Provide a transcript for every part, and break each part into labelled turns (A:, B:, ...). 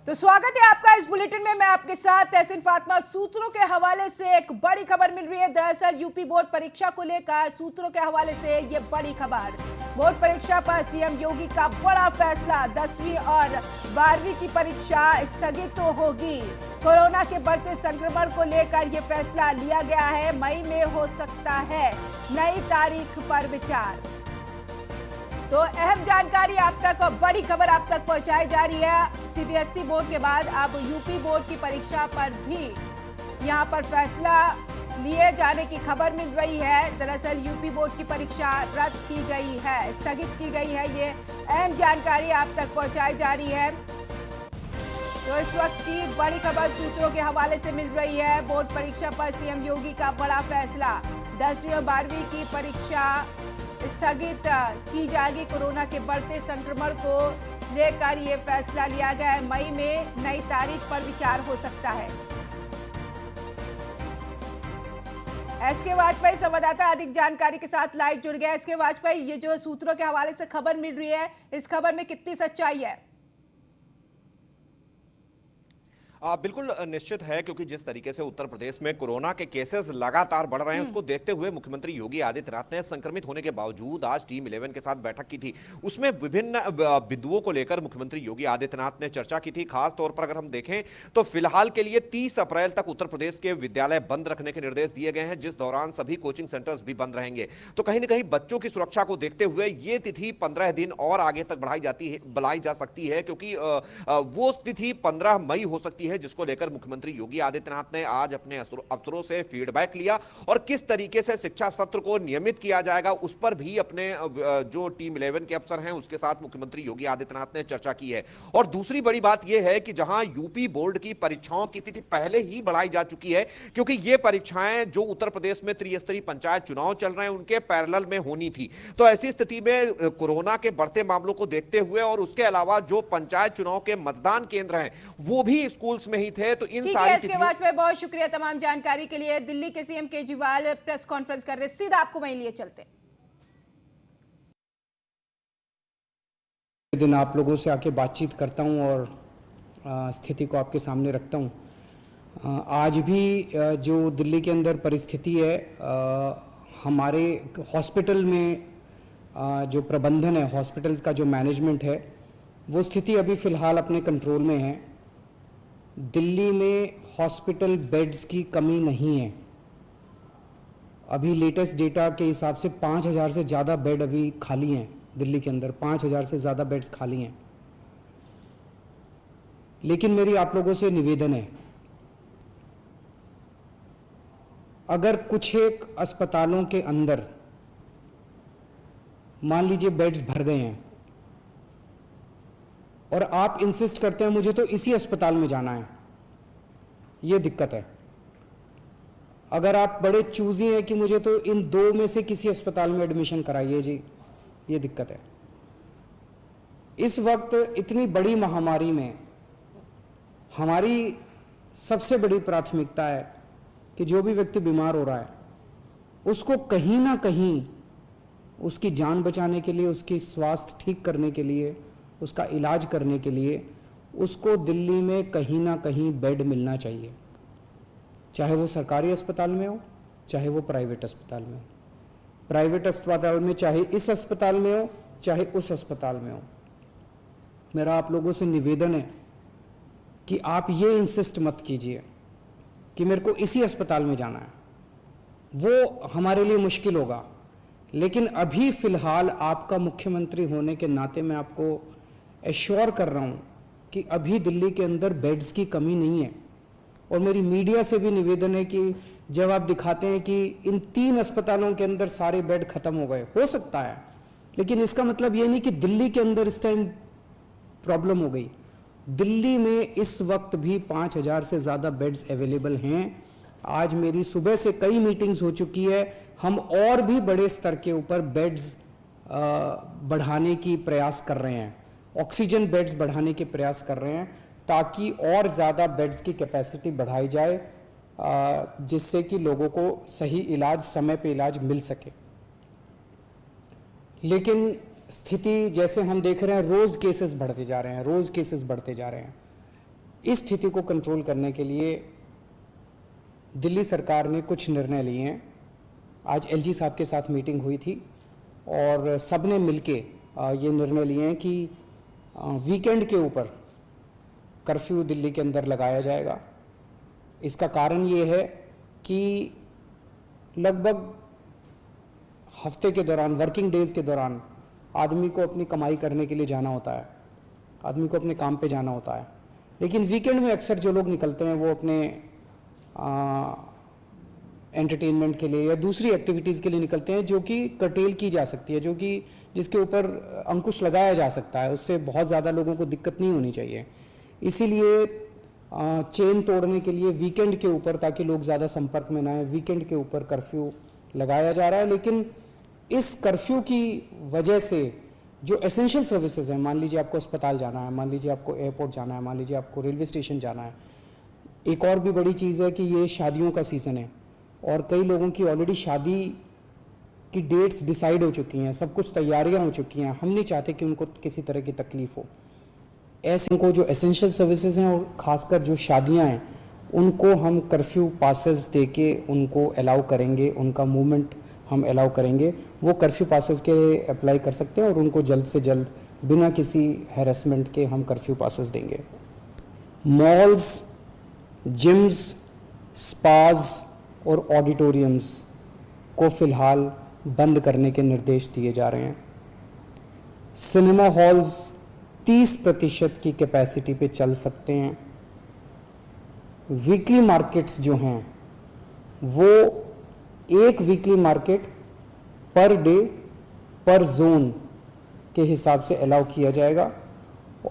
A: तो स्वागत है आपका इस बुलेटिन में। मैं आपके साथ तहसीन फातिमा। सूत्रों के हवाले से एक बड़ी खबर मिल रही है। दरअसल यूपी बोर्ड परीक्षा को लेकर सूत्रों के हवाले से ये बड़ी खबर। बोर्ड परीक्षा पर सीएम योगी का बड़ा फैसला। 10वीं और 12वीं की परीक्षा स्थगित तो होगी। कोरोना के बढ़ते संक्रमण को लेकर ये फैसला लिया गया है। मई में हो सकता है नई तारीख पर विचार। तो अहम जानकारी आप तक और बड़ी खबर आप तक पहुंचाई जा रही है। सीबीएसई बोर्ड के बाद अब यूपी बोर्ड की परीक्षा पर भी यहां पर फैसला लिए जाने की खबर मिल रही है। दरअसल यूपी बोर्ड की परीक्षा रद्द की गई है, स्थगित की गई है। ये अहम जानकारी आप तक पहुंचाई जा रही है। तो इस वक्त की बड़ी खबर सूत्रों के हवाले से मिल रही है। बोर्ड परीक्षा पर सीएम योगी का बड़ा फैसला। 10वीं और 12वीं की परीक्षा स्थगित की जाएगी। कोरोना के बढ़ते संक्रमण को लेकर यह फैसला लिया गया है। मई में नई तारीख पर विचार हो सकता है। एसके वाजपेयी संवाददाता अधिक जानकारी के साथ लाइव जुड़ गया। एसके वाजपेयी, ये जो सूत्रों के हवाले से खबर मिल रही है, इस खबर में कितनी सच्चाई है?
B: बिल्कुल निश्चित है, क्योंकि जिस तरीके से उत्तर प्रदेश में कोरोना के केसेस लगातार बढ़ रहे हैं, उसको देखते हुए मुख्यमंत्री योगी आदित्यनाथ ने संक्रमित होने के बावजूद आज टीम 11 के साथ बैठक की थी। उसमें विभिन्न बिंदुओं को लेकर मुख्यमंत्री योगी आदित्यनाथ ने चर्चा की थी। खास तौर पर अगर हम देखें तो फिलहाल के लिए 30 अप्रैल तक उत्तर प्रदेश के विद्यालय बंद रखने के निर्देश दिए गए हैं, जिस दौरान सभी कोचिंग सेंटर्स भी बंद रहेंगे। तो कहीं ना कहीं बच्चों की सुरक्षा को देखते हुए ये तिथि 15 दिन और आगे तक बढ़ाई जा सकती है, क्योंकि वो तिथि 15 मई हो सकती है, जिसको लेकर मुख्यमंत्री योगी आदित्यनाथ ने आज अपने अफसरों से फीडबैक लिया और किस तरीके से शिक्षा सत्र को नियमित किया जाएगा उस पर भी अपने जो टीम 11 के अफसर हैं उसके साथ मुख्यमंत्री योगी आदित्यनाथ ने चर्चा की है। और दूसरी बड़ी बात यह है कि जहां यूपी बोर्ड की परीक्षाओं की तिथि पहले ही बढ़ाई जा चुकी है, क्योंकि ये परीक्षाएं जो उत्तर प्रदेश में त्रिस्तरीय पंचायत चुनाव चल रहे हैं उनके पैरेलल में होनी थी। तो ऐसी स्थिति में कोरोना के बढ़ते मामलों को देखते हुए और उसके अलावा जो पंचायत चुनाव के मतदान केंद्र हैं वो भी स्कूल्स में ही थे। तो इन सारी
A: एसके वाजपेयी, बहुत शुक्रिया तमाम जानकारी के लिए। दिल्ली के सीएम केजरीवाल प्रेस कॉन्फ्रेंस कर रहे, सीधा आपको वहीं लिए चलते।
C: दिन आप लोगों से आके बातचीत करता हूं और स्थिति को आपके सामने रखता हूं। आज भी जो दिल्ली के अंदर परिस्थिति है, हमारे हॉस्पिटल में जो प्रबंधन है, हॉस्पिटल्स का जो मैनेजमेंट है, वो स्थिति अभी फ़िलहाल अपने कंट्रोल में है। दिल्ली में हॉस्पिटल बेड्स की कमी नहीं है। अभी लेटेस्ट डेटा के हिसाब से 5000 से ज़्यादा बेड अभी खाली हैं दिल्ली के अंदर। 5000 से ज़्यादा बेड्स खाली हैं। लेकिन मेरी आप लोगों से निवेदन है, अगर कुछ एक अस्पतालों के अंदर मान लीजिए बेड्स भर गए हैं और आप इंसिस्ट करते हैं मुझे तो इसी अस्पताल में जाना है, ये दिक्कत है। अगर आप बड़े चूजी हैं कि मुझे तो इन दो में से किसी अस्पताल में एडमिशन कराइए जी, ये दिक्कत है। इस वक्त इतनी बड़ी महामारी में हमारी सबसे बड़ी प्राथमिकता है कि जो भी व्यक्ति बीमार हो रहा है उसको कहीं ना कहीं उसकी जान बचाने के लिए, उसकी स्वास्थ्य ठीक करने के लिए, उसका इलाज करने के लिए उसको दिल्ली में कहीं ना कहीं बेड मिलना चाहिए, चाहे वो सरकारी अस्पताल में हो, चाहे वो प्राइवेट अस्पताल में हो। प्राइवेट अस्पताल में चाहे इस अस्पताल में हो, चाहे उस अस्पताल में हो। मेरा आप लोगों से निवेदन है कि आप ये इंसिस्ट मत कीजिए कि मेरे को इसी अस्पताल में जाना है। वो हमारे लिए मुश्किल होगा, लेकिन अभी फ़िलहाल आपका मुख्यमंत्री होने के नाते मैं आपको एश्योर कर रहा हूँ कि अभी दिल्ली के अंदर बेड्स की कमी नहीं है। और मेरी मीडिया से भी निवेदन है कि जब आप दिखाते हैं कि इन 3 अस्पतालों के अंदर सारे बेड खत्म हो गए, हो सकता है, लेकिन इसका मतलब ये नहीं कि दिल्ली के अंदर इस टाइम प्रॉब्लम हो गई। दिल्ली में इस वक्त भी 5000 से ज़्यादा बेड्स अवेलेबल हैं। आज मेरी सुबह से कई मीटिंग्स हो चुकी है। हम और भी बड़े स्तर के ऊपर बेड्स बढ़ाने की प्रयास कर रहे हैं, ऑक्सीजन बेड्स बढ़ाने के प्रयास कर रहे हैं, ताकि और ज़्यादा बेड्स की कैपेसिटी बढ़ाई जाए, जिससे कि लोगों को सही इलाज, समय पे इलाज मिल सके। लेकिन स्थिति जैसे हम देख रहे हैं, रोज़ केसेस बढ़ते जा रहे हैं, रोज़ केसेस बढ़ते जा रहे हैं। इस स्थिति को कंट्रोल करने के लिए दिल्ली सरकार ने कुछ निर्णय लिए हैं। आज एलजी साहब के साथ मीटिंग हुई थी और सब ने मिलके ये निर्णय लिए हैं कि वीकेंड के ऊपर कर्फ्यू दिल्ली के अंदर लगाया जाएगा। इसका कारण ये है कि लगभग हफ्ते के दौरान, वर्किंग डेज के दौरान आदमी को अपनी कमाई करने के लिए जाना होता है, आदमी को अपने काम पे जाना होता है, लेकिन वीकेंड में अक्सर जो लोग निकलते हैं वो अपने एंटरटेनमेंट के लिए या दूसरी एक्टिविटीज़ के लिए निकलते हैं जो कि कर्टेल की जा सकती है, जो कि जिसके ऊपर अंकुश लगाया जा सकता है, उससे बहुत ज़्यादा लोगों को दिक्कत नहीं होनी चाहिए। इसीलिए चेन तोड़ने के लिए वीकेंड के ऊपर, ताकि लोग ज़्यादा संपर्क में ना आए, वीकेंड के ऊपर कर्फ्यू लगाया जा रहा है। लेकिन इस कर्फ्यू की वजह से जो एसेंशियल सर्विसेज हैं, मान लीजिए आपको अस्पताल जाना है, मान लीजिए आपको एयरपोर्ट जाना है, मान लीजिए आपको रेलवे स्टेशन जाना है। एक और भी बड़ी चीज़ है कि ये शादियों का सीज़न है और कई लोगों की ऑलरेडी शादी की डेट्स डिसाइड हो चुकी हैं, सब कुछ तैयारियां हो चुकी हैं। हम नहीं चाहते कि उनको किसी तरह की तकलीफ हो। ऐसे को जो एसेंशियल सर्विसेज हैं और ख़ासकर जो शादियां हैं, उनको हम कर्फ्यू पासेस दे के उनको अलाउ करेंगे, उनका मूवमेंट हम अलाउ करेंगे। वो कर्फ्यू पासेस के अप्लाई कर सकते हैं और उनको जल्द से जल्द बिना किसी हैरेसमेंट के हम कर्फ्यू पासेस देंगे। मॉल्स, जिम्स, स्पाज और ऑडिटोरियम्स को फ़िलहाल बंद करने के निर्देश दिए जा रहे हैं। सिनेमा हॉल्स 30% की कैपेसिटी पे चल सकते हैं। वीकली मार्केट्स जो हैं वो एक वीकली मार्केट पर डे पर जोन के हिसाब से अलाउ किया जाएगा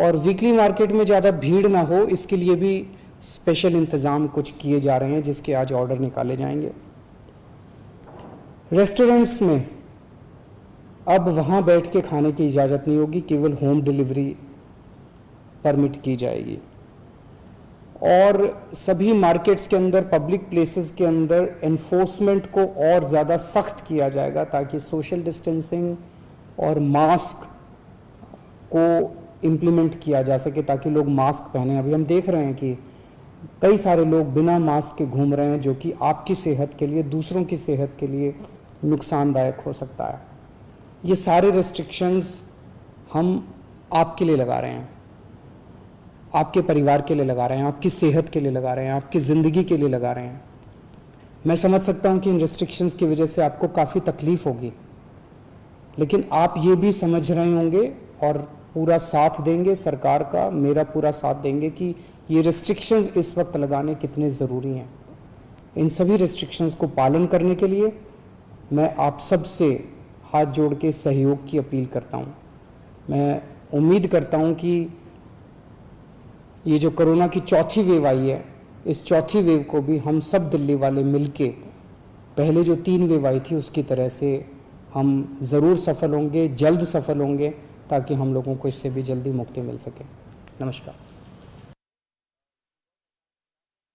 C: और वीकली मार्केट में ज़्यादा भीड़ ना हो, इसके लिए भी स्पेशल इंतज़ाम कुछ किए जा रहे हैं जिसके आज ऑर्डर निकाले जाएंगे। रेस्टोरेंट्स में अब वहाँ बैठ के खाने की इजाज़त नहीं होगी, केवल होम डिलीवरी परमिट की जाएगी। और सभी मार्केट्स के अंदर, पब्लिक प्लेसेस के अंदर एनफोर्समेंट को और ज़्यादा सख्त किया जाएगा ताकि सोशल डिस्टेंसिंग और मास्क को इम्प्लीमेंट किया जा सके, ताकि लोग मास्क पहने। अभी हम देख रहे हैं कि कई सारे लोग बिना मास्क के घूम रहे हैं, जो कि आपकी सेहत के लिए, दूसरों की सेहत के लिए नुकसानदायक हो सकता है। ये सारे रेस्ट्रिक्शंस हम आपके लिए लगा रहे हैं, आपके परिवार के लिए लगा रहे हैं, आपकी सेहत के लिए लगा रहे हैं, आपकी ज़िंदगी के लिए लगा रहे हैं। मैं समझ सकता हूँ कि इन रेस्ट्रिक्शंस की वजह से आपको काफ़ी तकलीफ़ होगी, लेकिन आप ये भी समझ रहे होंगे और पूरा साथ देंगे, सरकार का मेरा पूरा साथ देंगे कि ये रेस्ट्रिक्शंस इस वक्त लगाने कितने ज़रूरी हैं। इन सभी रेस्ट्रिक्शंस को पालन करने के लिए मैं आप सब से हाथ जोड़ के सहयोग की अपील करता हूँ। मैं उम्मीद करता हूँ कि ये जो कोरोना की चौथी वेव आई है, इस चौथी वेव को भी हम सब दिल्ली वाले मिलके पहले जो 3 वेव आई थी उसकी तरह से हम ज़रूर सफल होंगे, जल्द सफल होंगे, ताकि हम लोगों को इससे भी जल्दी मुक्ति मिल सके। नमस्कार।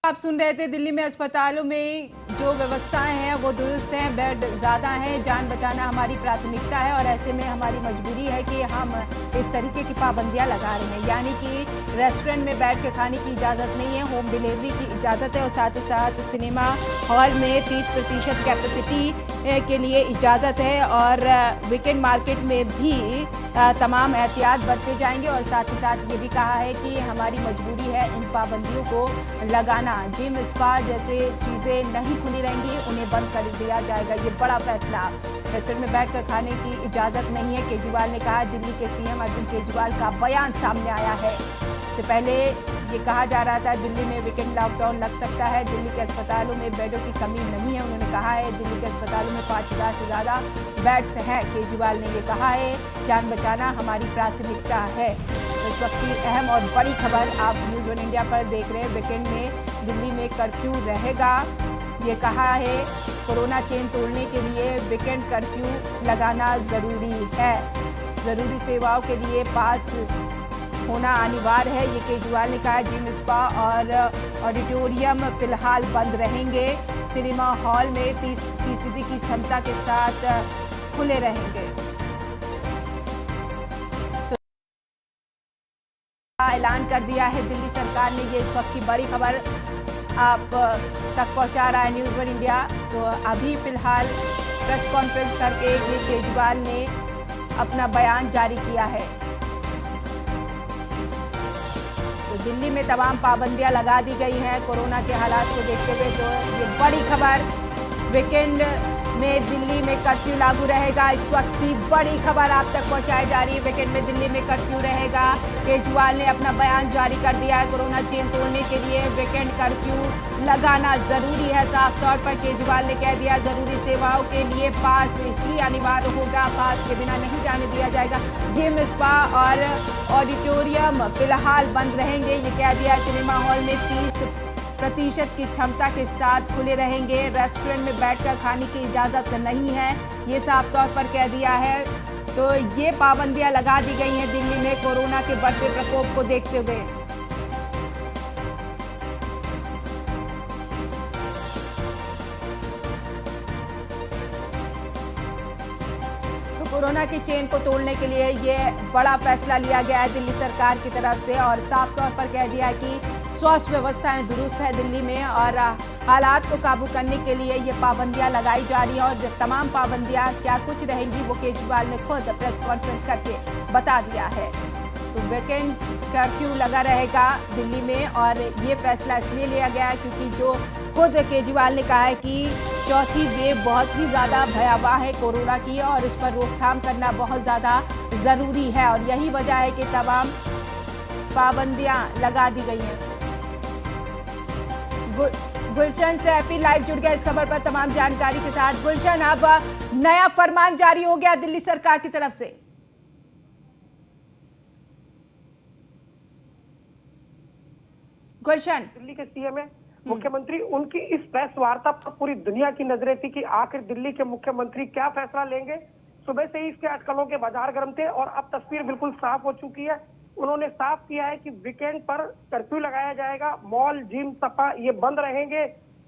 A: आप सुन रहे थे, दिल्ली में अस्पतालों में जो व्यवस्थाएं हैं वो दुरुस्त हैं, बेड ज़्यादा हैं, जान बचाना हमारी प्राथमिकता है और ऐसे में हमारी मजबूरी है कि हम इस तरीके की पाबंदियां लगा रहे हैं। यानी कि रेस्टोरेंट में बैठ के खाने की इजाज़त नहीं है, होम डिलीवरी की इजाज़त है और साथ ही साथ सिनेमा हॉल में 30% कैपेसिटी के लिए इजाज़त है और वीकेंड मार्केट में भी तमाम एहतियात बरते जाएंगे। और साथ ही साथ ये भी कहा है कि हमारी मजबूरी है इन पाबंदियों को लगाना। जिम, स्पा जैसे चीज़ें नहीं खुली रहेंगी, उन्हें बंद कर दिया जाएगा। ये बड़ा फैसला। रेस्टोरेंट में बैठकर खाने की इजाज़त नहीं है, केजरीवाल ने कहा। दिल्ली के सीएम अरविंद केजरीवाल का बयान सामने आया है। इससे पहले ये कहा जा रहा था दिल्ली में वीकेंड लॉकडाउन लग सकता है, दिल्ली के अस्पतालों में बेडों की कमी नहीं है। उन्होंने कहा है दिल्ली के अस्पतालों में 5000 से ज़्यादा बेड्स हैं। केजरीवाल ने ये कहा है जान बचाना हमारी प्राथमिकता है। तो इस वक्त की अहम और बड़ी खबर आप न्यूज़ 1 इंडिया पर देख रहे हैं। वीकेंड में दिल्ली में कर्फ्यू रहेगा, ये कहा है। कोरोना चेन तोड़ने के लिए वीकेंड कर्फ्यू लगाना ज़रूरी है। ज़रूरी सेवाओं के लिए पास होना अनिवार्य है, ये केजरीवाल ने कहा। जिम, स्पा और ऑडिटोरियम फिलहाल बंद रहेंगे। सिनेमा हॉल में 30% की क्षमता के साथ खुले रहेंगे। तो ऐलान कर दिया है दिल्ली सरकार ने। ये इस वक्त की बड़ी खबर आप तक पहुंचा रहा है न्यूज़ वन इंडिया। तो अभी फिलहाल प्रेस कॉन्फ्रेंस करके ये केजरीवाल ने अपना बयान जारी किया है। तो दिल्ली में तमाम पाबंदियां लगा दी गई हैं कोरोना के हालात को देखते हुए। तो ये बड़ी खबर, वीकेंड में दिल्ली में कर्फ्यू लागू रहेगा। इस वक्त की बड़ी खबर आप तक पहुंचाई जा रही है। वीकेंड में दिल्ली में कर्फ्यू रहेगा। केजरीवाल ने अपना बयान जारी कर दिया है। कोरोना चेन तोड़ने के लिए वीकेंड कर्फ्यू लगाना जरूरी है। साफ तौर पर केजरीवाल ने कह दिया जरूरी सेवाओं के लिए पास ही अनिवार्य होगा, पास के बिना नहीं जाने दिया जाएगा। जिम, स्पा और ऑडिटोरियम फिलहाल बंद रहेंगे, ये कह दिया। सिनेमा हॉल में 30% की क्षमता के साथ खुले रहेंगे। रेस्टोरेंट में बैठकर खाने की इजाजत नहीं है, ये साफ तौर पर कह दिया है। तो ये पाबंदियां लगा दी गई हैं दिल्ली में कोरोना के बढ़ते प्रकोप को देखते हुए। तो कोरोना की चेन को तोड़ने के लिए ये बड़ा फैसला लिया गया है दिल्ली सरकार की तरफ से और साफ तौर पर कह दिया कि स्वास्थ्य व्यवस्थाएं दुरुस्त है दिल्ली में और हालात को काबू करने के लिए ये पाबंदियां लगाई जा रही हैं। और तमाम पाबंदियां क्या कुछ रहेंगी वो केजरीवाल ने खुद प्रेस कॉन्फ्रेंस करके बता दिया है। तो वीकेंड कर्फ्यू लगा रहेगा दिल्ली में और ये फैसला इसलिए लिया गया है क्योंकि जो खुद केजरीवाल ने कहा है कि चौथी वेव बहुत ही ज़्यादा भयावह है कोरोना की और इस पर रोकथाम करना बहुत ज़्यादा ज़रूरी है और यही वजह है कि तमाम पाबंदियां लगा दी गई हैं। गुलशन सैफी लाइव जुड़ गया इस खबर पर तमाम जानकारी के साथ। गुलशन, अब नया फरमान जारी हो गया दिल्ली सरकार की तरफ से। गुलशन,
D: दिल्ली के सीएम है मुख्यमंत्री, उनकी इस प्रेस वार्ता पर पूरी दुनिया की नजरें थी कि आखिर दिल्ली के मुख्यमंत्री क्या फैसला लेंगे। सुबह से ही इसके अटकलों के बाजार गर्म थे और अब तस्वीर बिल्कुल साफ हो चुकी है। उन्होंने साफ किया है कि वीकेंड पर कर्फ्यू लगाया जाएगा, मॉल, जिम, सपा ये बंद रहेंगे।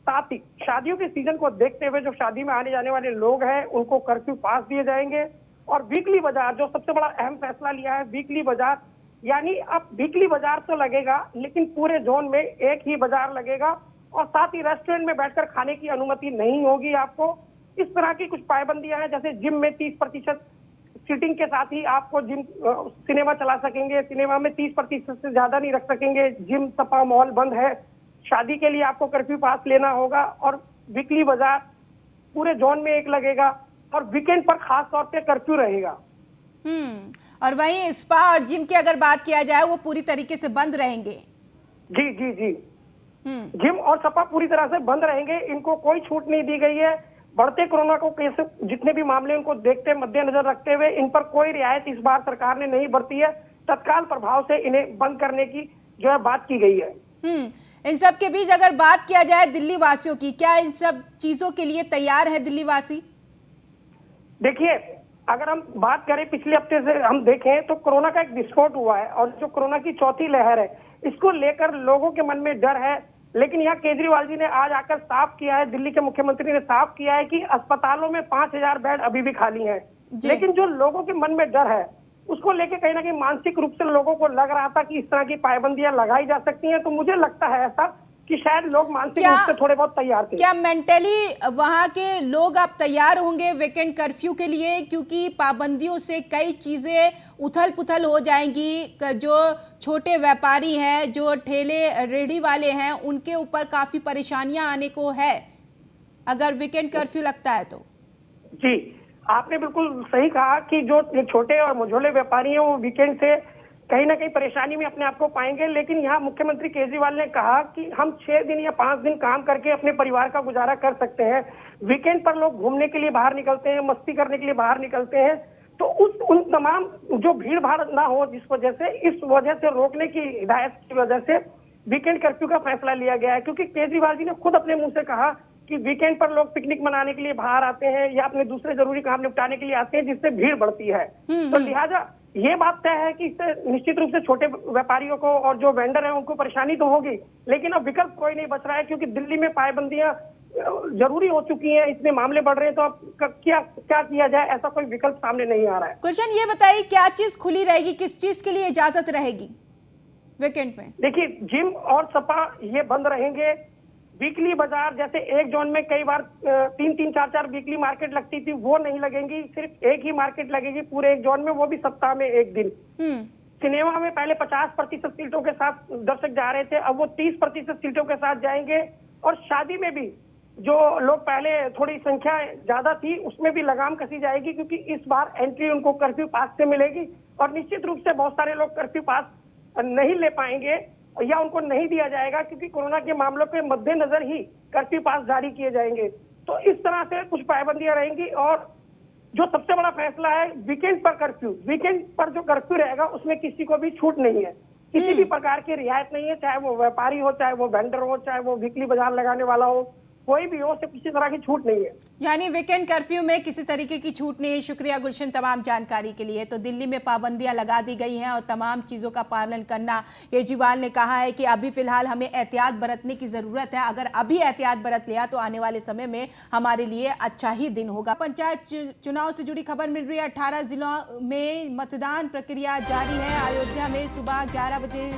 D: साथ ही शादियों के सीजन को देखते हुए जो शादी में आने जाने वाले लोग हैं उनको कर्फ्यू पास दिए जाएंगे। और वीकली बाजार, जो सबसे बड़ा अहम फैसला लिया है, वीकली बाजार, यानी अब वीकली बाजार तो लगेगा लेकिन पूरे जोन में एक ही बाजार लगेगा और साथ ही रेस्टोरेंट में बैठकर खाने की अनुमति नहीं होगी आपको। इस तरह की कुछ पाबंदियां हैं, जैसे जिम में 30% सीटिंग के साथ ही आपको जिम, सिनेमा चला सकेंगे, सिनेमा में 30% से ज्यादा नहीं रख सकेंगे। जिम, सपा, मॉल बंद है। शादी के लिए आपको कर्फ्यू पास लेना होगा और वीकली बाजार पूरे जोन में एक लगेगा और वीकेंड पर खास तौर पे कर्फ्यू रहेगा।
A: और वहीं स्पा और जिम की अगर बात किया जाए वो पूरी तरीके से बंद रहेंगे।
D: जी जी जी, जिम और सपा पूरी तरह से बंद रहेंगे, इनको कोई छूट नहीं दी गई है। बढ़ते कोरोना को केस, जितने भी मामले उनको देखते मद्देनजर रखते हुए इन पर कोई रियायत इस बार सरकार ने नहीं बरती है। तत्काल प्रभाव से इन्हें बंद करने की जो है बात की गई है।
A: इन सब के बीच अगर बात किया जाए दिल्ली वासियों की, क्या इन सब चीजों के लिए तैयार है दिल्ली वासी?
D: देखिए, अगर हम बात करें पिछले हफ्ते से हम देखें तो कोरोना का एक विस्फोट हुआ है और जो कोरोना की चौथी लहर है इसको लेकर लोगों के मन में डर है। लेकिन यहाँ केजरीवाल जी ने आज आकर साफ किया है, दिल्ली के मुख्यमंत्री ने साफ किया है कि अस्पतालों में 5000 बेड अभी भी खाली हैं। लेकिन जो लोगों के मन में डर है उसको लेके कहीं ना कहीं मानसिक रूप से लोगों को लग रहा था कि इस तरह की पाबंदियां लगाई जा सकती हैं। तो मुझे लगता है ऐसा कि शायद लोग मानसिक रूप से थोड़े बहुत तैयार थे।
A: क्या मेंटली वहां के लोग अब तैयार होंगे वीकेंड कर्फ्यू के लिए? क्योंकि पाबंदियों से कई चीजें उथल पुथल हो जाएंगी। जो छोटे व्यापारी हैं, जो ठेले रेहड़ी वाले हैं, उनके ऊपर काफी परेशानियां आने को है अगर वीकेंड कर्फ्यू लगता है तो।
D: जी, आपने बिल्कुल सही कहा कि जो छोटे और मझोले व्यापारी हैं वो वीकेंड से कहीं ना कहीं परेशानी में अपने आप को पाएंगे। लेकिन यहाँ मुख्यमंत्री केजरीवाल ने कहा कि हम 6 दिन या 5 दिन काम करके अपने परिवार का गुजारा कर सकते हैं। वीकेंड पर लोग घूमने के लिए बाहर निकलते हैं, मस्ती करने के लिए बाहर निकलते हैं, तो उन तमाम जो भीड़ भाड़ ना हो जिस वजह से, इस वजह से रोकने की हिदायत की वजह से वीकेंड कर्फ्यू का फैसला लिया गया है। क्योंकि केजरीवाल जी ने खुद अपने मुंह से कहा कि वीकेंड पर लोग पिकनिक मनाने के लिए बाहर आते हैं या अपने दूसरे जरूरी काम निपटाने के लिए आते हैं, जिससे भीड़ बढ़ती है। तो लिहाजा ये बात तय है कि इससे निश्चित रूप से छोटे व्यापारियों को और जो वेंडर हैं उनको परेशानी तो होगी, लेकिन अब विकल्प कोई नहीं बच रहा है क्योंकि दिल्ली में पाबंदियां जरूरी हो चुकी हैं, इतने मामले बढ़ रहे हैं। तो अब क्या किया जाए, ऐसा कोई विकल्प सामने नहीं आ रहा है।
A: गुलशन, ये बताइए क्या चीज खुली रहेगी, किस चीज के लिए इजाजत रहेगी? वीकेंड में
D: देखिए, जिम और सपा ये बंद रहेंगे। वीकली बाजार, जैसे एक जोन में कई बार 3-3, 4-4 वीकली मार्केट लगती थी, वो नहीं लगेंगी। सिर्फ एक ही मार्केट लगेगी पूरे एक जोन में, वो भी सप्ताह में एक दिन। सिनेमा में पहले 50% सीटों के साथ दर्शक जा रहे थे, अब वो 30% सीटों के साथ जाएंगे। और शादी में भी जो लोग पहले थोड़ी संख्या ज्यादा थी, उसमें भी लगाम कसी जाएगी, क्योंकि इस बार एंट्री उनको कर्फ्यू पास से मिलेगी। और निश्चित रूप से बहुत सारे लोग कर्फ्यू पास नहीं ले पाएंगे या उनको नहीं दिया जाएगा, क्योंकि कोरोना के मामलों के मद्देनजर ही कर्फ्यू पास जारी किए जाएंगे। तो इस तरह से कुछ पाबंदियां रहेंगी। और जो सबसे बड़ा फैसला है, वीकेंड पर कर्फ्यू। वीकेंड पर जो कर्फ्यू रहेगा उसमें किसी को भी छूट नहीं है, किसी भी प्रकार की रियायत नहीं है, चाहे वो व्यापारी हो, चाहे वो वेंडर हो, चाहे वो वीकली बाजार लगाने वाला हो, कोई भी हो, से किसी तरह की छूट नहीं है।
A: यानी वीकेंड कर्फ्यू में किसी तरीके की छूट नहीं है। शुक्रिया गुलशन तमाम जानकारी के लिए। तो दिल्ली में पाबंदियां लगा दी गई हैं और तमाम चीज़ों का पालन करना, केजरीवाल ने कहा है कि अभी फिलहाल हमें एहतियात बरतने की ज़रूरत है। अगर अभी एहतियात बरत लिया तो आने वाले समय में हमारे लिए अच्छा ही दिन होगा। पंचायत चुनाव से जुड़ी खबर मिल रही है। 18 जिलों में मतदान प्रक्रिया जारी है। अयोध्या में सुबह 11 बजे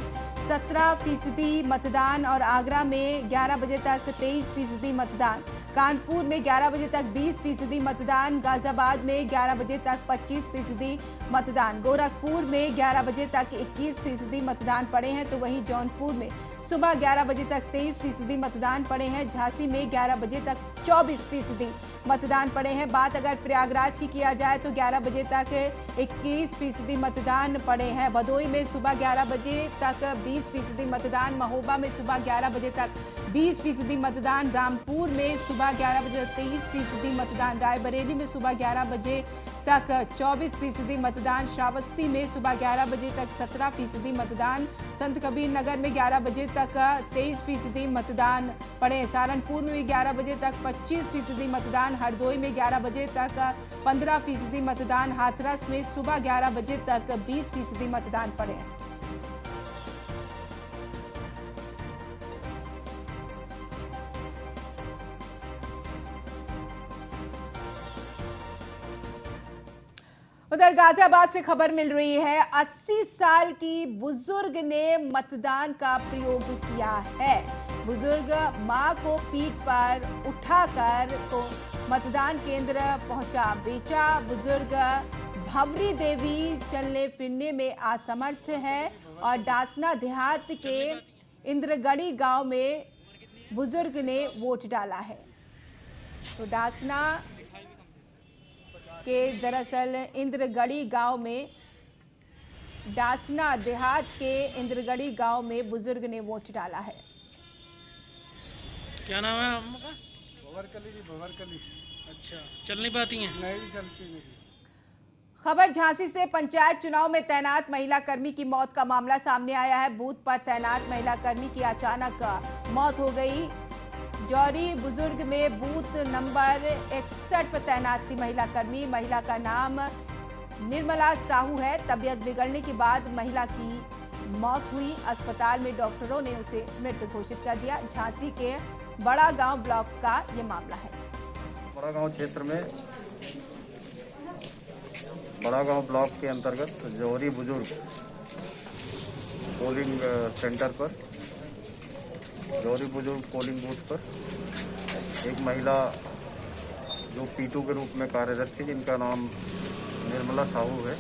A: 17% मतदान और आगरा में 11 बजे तक 23% मतदान, कानपुर में 11 बजे तक 20% मतदान, गाजियाबाद में 11 बजे तक 25% मतदान, गोरखपुर में 11 बजे तक 21% मतदान पड़े हैं। तो वहीं जौनपुर में सुबह 11 बजे तक 23% मतदान पड़े हैं। झांसी में 11 बजे तक 24% मतदान पड़े हैं। बात अगर प्रयागराज की किया जाए तो 11 बजे तक 21% मतदान पड़े हैं। भदोई में सुबह 11 बजे तक 20% मतदान, महोबा में सुबह 11 बजे तक 20% मतदान, रामपुर में सुबह 11 बजे तक 23% मतदान, रायबरेली में सुबह 11 बजे तक 24% मतदान, श्रावस्ती में सुबह 11 बजे तक 17% मतदान, संत कबीर नगर में 11 बजे तक 23% मतदान पड़े, सहारनपुर में 11 बजे तक 25% मतदान, हरदोई में 11 बजे तक 15% मतदान, हाथरस में सुबह 11 बजे तक 20% मतदान पड़े। उधर गाजियाबाद से खबर मिल रही है। 80 साल की बुजुर्ग ने मतदान का प्रयोग किया है। बुजुर्ग मां को पीठ पर उठाकर तो मतदान केंद्र पहुंचा। बेटा बुजुर्ग भवरी देवी चलने फिरने में असमर्थ है और डासना देहात के इंद्रगढ़ी गांव में बुजुर्ग ने वोट डाला है। तो डासना के दरअसल इंद्रगढ़ी गांव में, डासना देहात के इंद्रगढ़ी गांव में बुजुर्ग ने वोट डाला है।
E: क्या नाम है आपका? भंवरकली जी, भंवरकली। अच्छा, चल नहीं पाती हैं? नहीं चलती नहीं।
A: खबर झांसी से। पंचायत चुनाव में तैनात महिला कर्मी की मौत का मामला सामने आया है। बूथ पर तैनात महिला कर्मी की अचानक मौत हो गई। जौरी बुजुर्ग में बूथ नंबर 61 पर तैनात थी महिला कर्मी। महिला का नाम निर्मला साहू है। तबीयत बिगड़ने के बाद महिला की मौत हुई। अस्पताल में डॉक्टरों ने उसे मृत घोषित कर दिया। झांसी के बड़ा गांव ब्लॉक का ये मामला है।
F: बड़ा गांव क्षेत्र में बड़ा गांव ब्लॉक के अंतर्गत जौहरी बुजुर्ग पोलिंग सेंटर पर, जौहरी बुजुर्ग पोलिंग बूथ पर एक महिला जो पीटू के रूप में कार्यरत थी, जिनका नाम निर्मला साहू है,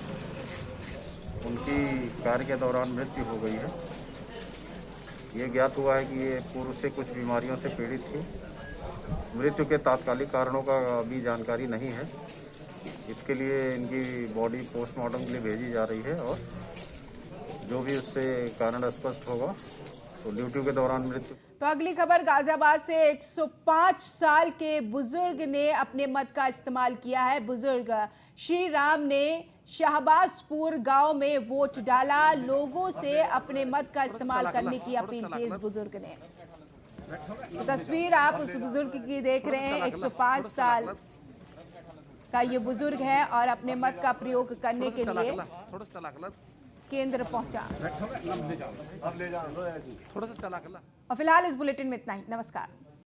F: उनकी कार्य के दौरान मृत्यु हो गई है। ये ज्ञात हुआ है कि ये पूर्व से कुछ बीमारियों से पीड़ित थी। मृत्यु के तात्कालिक कारणों का अभी जानकारी नहीं है। इसके लिए इनकी बॉडी पोस्टमार्टम के लिए भेजी जा रही है और जो भी उससे कारण स्पष्ट होगा तो ड्यूटी के दौरान मृत्यु।
A: तो अगली खबर गाजियाबाद से। 105 साल के बुजुर्ग ने अपने मत का इस्तेमाल किया है। बुजुर्ग श्री राम ने शहबाजपुर गांव में वोट डाला। लोगों से अपने मत का इस्तेमाल करने की अपील की इस बुजुर्ग ने। तो तस्वीर आप उस बुजुर्ग की देख रहे हैं। 105 साल का ये बुजुर्ग है और अपने मत का प्रयोग करने के लिए केंद्र पहुंचा।
G: थोड़ा सा चला
A: और फिलहाल इस बुलेटिन में इतना ही। नमस्कार।